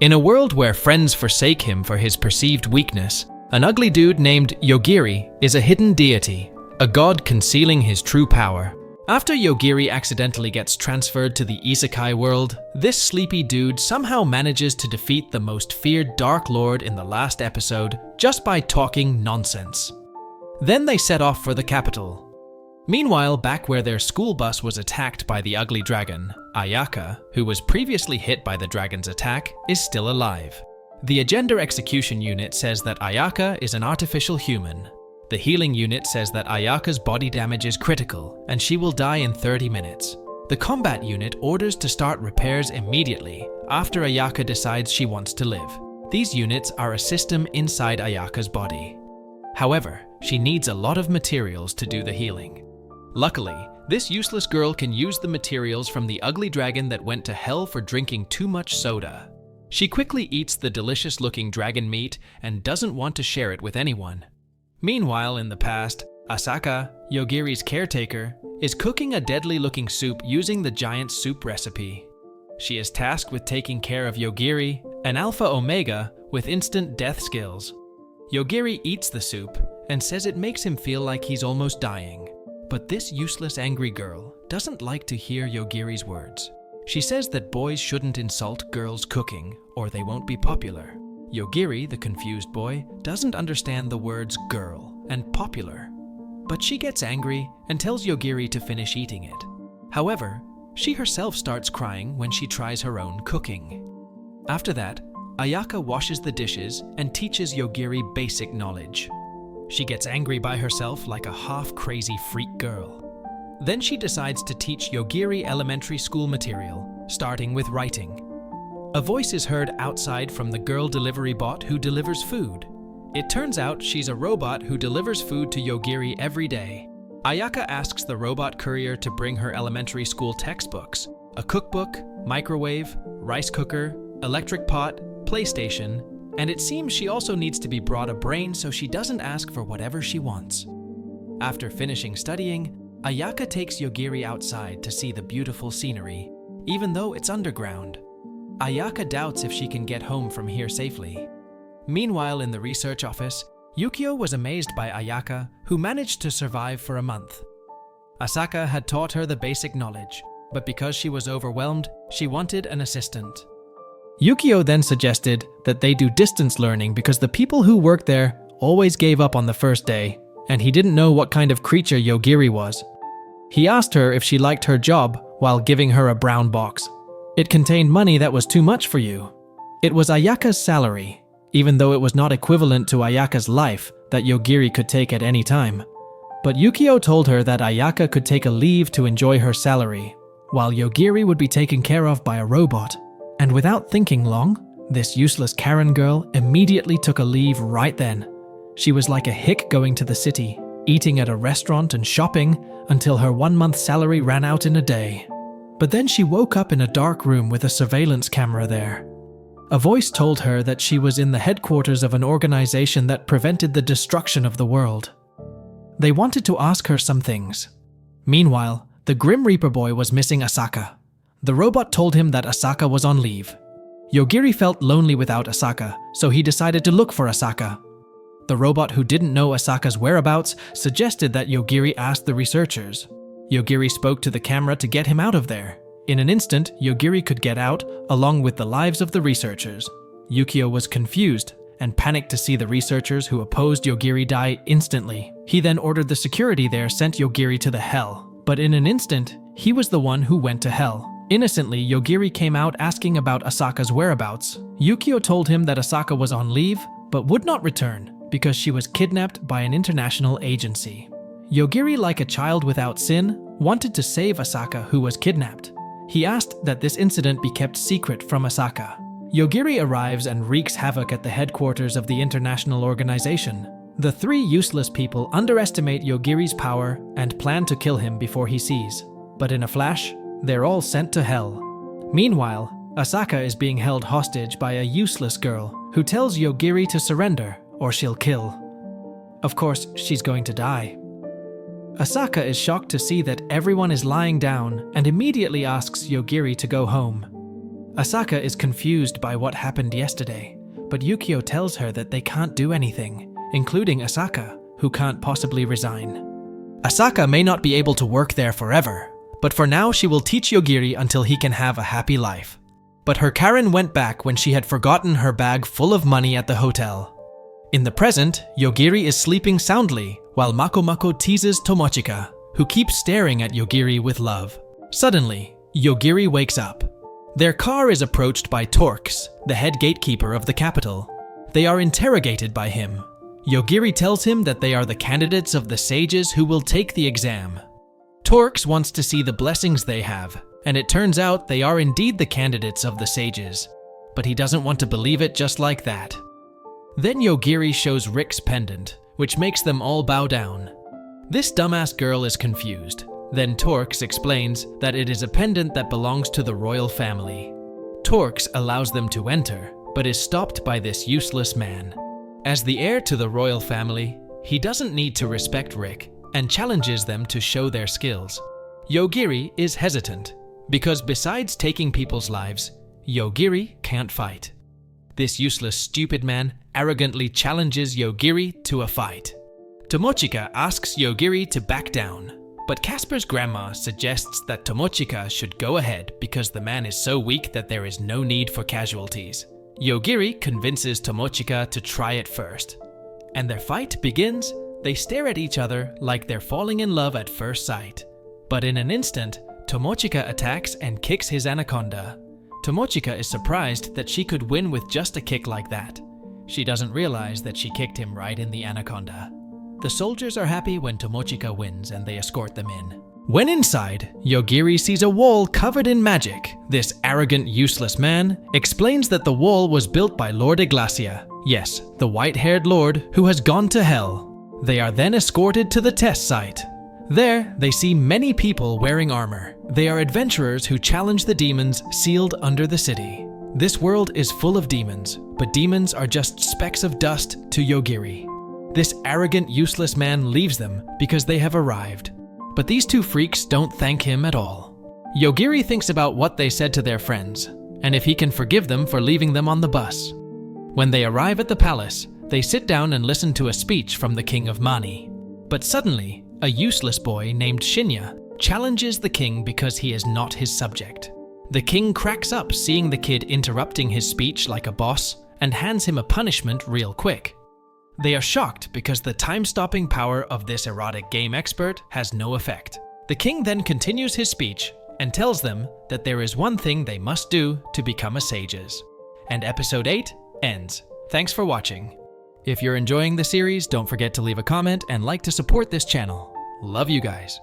In a world where friends forsake him for his perceived weakness, an ugly dude named Yogiri is a hidden deity, a god concealing his true power. After Yogiri accidentally gets transferred to the isekai world, this sleepy dude somehow manages to defeat the most feared Dark Lord in the last episode just by talking nonsense. Then they set off for the capital. Meanwhile, back where their school bus was attacked by the ugly dragon, Ayaka, who was previously hit by the dragon's attack, is still alive. The agenda execution unit says that Ayaka is an artificial human. The healing unit says that Ayaka's body damage is critical, and she will die in 30 minutes. The combat unit orders to start repairs immediately after Ayaka decides she wants to live. These units are a system inside Ayaka's body. However, she needs a lot of materials to do the healing. Luckily, this useless girl can use the materials from the ugly dragon that went to hell for drinking too much soda. She quickly eats the delicious-looking dragon meat and doesn't want to share it with anyone. Meanwhile, in the past, Asaka, Yogiri's caretaker, is cooking a deadly-looking soup using the giant soup recipe. She is tasked with taking care of Yogiri, an Alpha Omega with instant death skills. Yogiri eats the soup and says it makes him feel like he's almost dying. But this useless angry girl doesn't like to hear Yogiri's words. She says that boys shouldn't insult girls cooking or they won't be popular. Yogiri, the confused boy, doesn't understand the words girl and popular. But she gets angry and tells Yogiri to finish eating it. However, she herself starts crying when she tries her own cooking. After that, Ayaka washes the dishes and teaches Yogiri basic knowledge. She gets angry by herself like a half-crazy freak girl. Then she decides to teach Yogiri elementary school material, starting with writing. A voice is heard outside from the girl delivery bot who delivers food. It turns out she's a robot who delivers food to Yogiri every day. Ayaka asks the robot courier to bring her elementary school textbooks, a cookbook, microwave, rice cooker, electric pot, PlayStation, and it seems she also needs to be brought a brain so she doesn't ask for whatever she wants. After finishing studying, Ayaka takes Yogiri outside to see the beautiful scenery, even though it's underground. Ayaka doubts if she can get home from here safely. Meanwhile, in the research office, Yukio was amazed by Ayaka, who managed to survive for a month. Asaka had taught her the basic knowledge, but because she was overwhelmed, she wanted an assistant. Yukio then suggested that they do distance learning because the people who worked there always gave up on the first day, and he didn't know what kind of creature Yogiri was. He asked her if she liked her job while giving her a brown box. It contained money that was too much for you. It was Ayaka's salary, even though it was not equivalent to Ayaka's life that Yogiri could take at any time. But Yukio told her that Ayaka could take a leave to enjoy her salary, while Yogiri would be taken care of by a robot. And without thinking long, this useless Karen girl immediately took a leave right then. She was like a hick going to the city, eating at a restaurant and shopping until her 1 month salary ran out in a day. But then she woke up in a dark room with a surveillance camera there. A voice told her that she was in the headquarters of an organization that prevented the destruction of the world. They wanted to ask her some things. Meanwhile, the Grim Reaper boy was missing Asaka. The robot told him that Asaka was on leave. Yogiri felt lonely without Asaka, so he decided to look for Asaka. The robot who didn't know Asaka's whereabouts suggested that Yogiri ask the researchers. Yogiri spoke to the camera to get him out of there. In an instant, Yogiri could get out, along with the lives of the researchers. Yukio was confused and panicked to see the researchers who opposed Yogiri die instantly. He then ordered the security there sent Yogiri to the hell. But in an instant, he was the one who went to hell. Innocently, Yogiri came out asking about Asaka's whereabouts. Yukio told him that Asaka was on leave, but would not return because she was kidnapped by an international agency. Yogiri, like a child without sin, wanted to save Asaka, who was kidnapped. He asked that this incident be kept secret from Asaka. Yogiri arrives and wreaks havoc at the headquarters of the international organization. The three useless people underestimate Yogiri's power and plan to kill him before he sees. But in a flash, they're all sent to hell. Meanwhile, Asaka is being held hostage by a useless girl who tells Yogiri to surrender or she'll kill. Of course, she's going to die. Asaka is shocked to see that everyone is lying down and immediately asks Yogiri to go home. Asaka is confused by what happened yesterday, but Yukio tells her that they can't do anything, including Asaka, who can't possibly resign. Asaka may not be able to work there forever, but for now she will teach Yogiri until he can have a happy life. But her Karen went back when she had forgotten her bag full of money at the hotel. In the present, Yogiri is sleeping soundly while Mako teases Tomochika, who keeps staring at Yogiri with love. Suddenly, Yogiri wakes up. Their car is approached by Torx, the head gatekeeper of the capital. They are interrogated by him. Yogiri tells him that they are the candidates of the sages who will take the exam. Torx wants to see the blessings they have, and it turns out they are indeed the candidates of the sages. But he doesn't want to believe it just like that. Then Yogiri shows Rick's pendant, which makes them all bow down. This dumbass girl is confused. Then Torx explains that it is a pendant that belongs to the royal family. Torx allows them to enter, but is stopped by this useless man. As the heir to the royal family, he doesn't need to respect Rick and challenges them to show their skills. Yogiri is hesitant, because besides taking people's lives, Yogiri can't fight. This useless stupid man arrogantly challenges Yogiri to a fight. Tomochika asks Yogiri to back down, but Casper's grandma suggests that Tomochika should go ahead because the man is so weak that there is no need for casualties. Yogiri convinces Tomochika to try it first. And their fight begins. They stare at each other like they're falling in love at first sight. But in an instant, Tomochika attacks and kicks his anaconda. Tomochika is surprised that she could win with just a kick like that. She doesn't realize that she kicked him right in the anaconda. The soldiers are happy when Tomochika wins and they escort them in. When inside, Yogiri sees a wall covered in magic. This arrogant, useless man explains that the wall was built by Lord Iglacia. Yes, the white-haired lord who has gone to hell. They are then escorted to the test site. There, they see many people wearing armor. They are adventurers who challenge the demons sealed under the city. This world is full of demons, but demons are just specks of dust to Yogiri. This arrogant, useless man leaves them because they have arrived. But these two freaks don't thank him at all. Yogiri thinks about what they said to their friends, and if he can forgive them for leaving them on the bus. When they arrive at the palace, they sit down and listen to a speech from the king of Mani. But suddenly, a useless boy named Shinya challenges the king because he is not his subject. The king cracks up seeing the kid interrupting his speech like a boss and hands him a punishment real quick. They are shocked because the time-stopping power of this erotic game expert has no effect. The king then continues his speech and tells them that there is one thing they must do to become a sages. And episode 8 ends. Thanks for watching. If you're enjoying the series, don't forget to leave a comment and like to support this channel. Love you guys.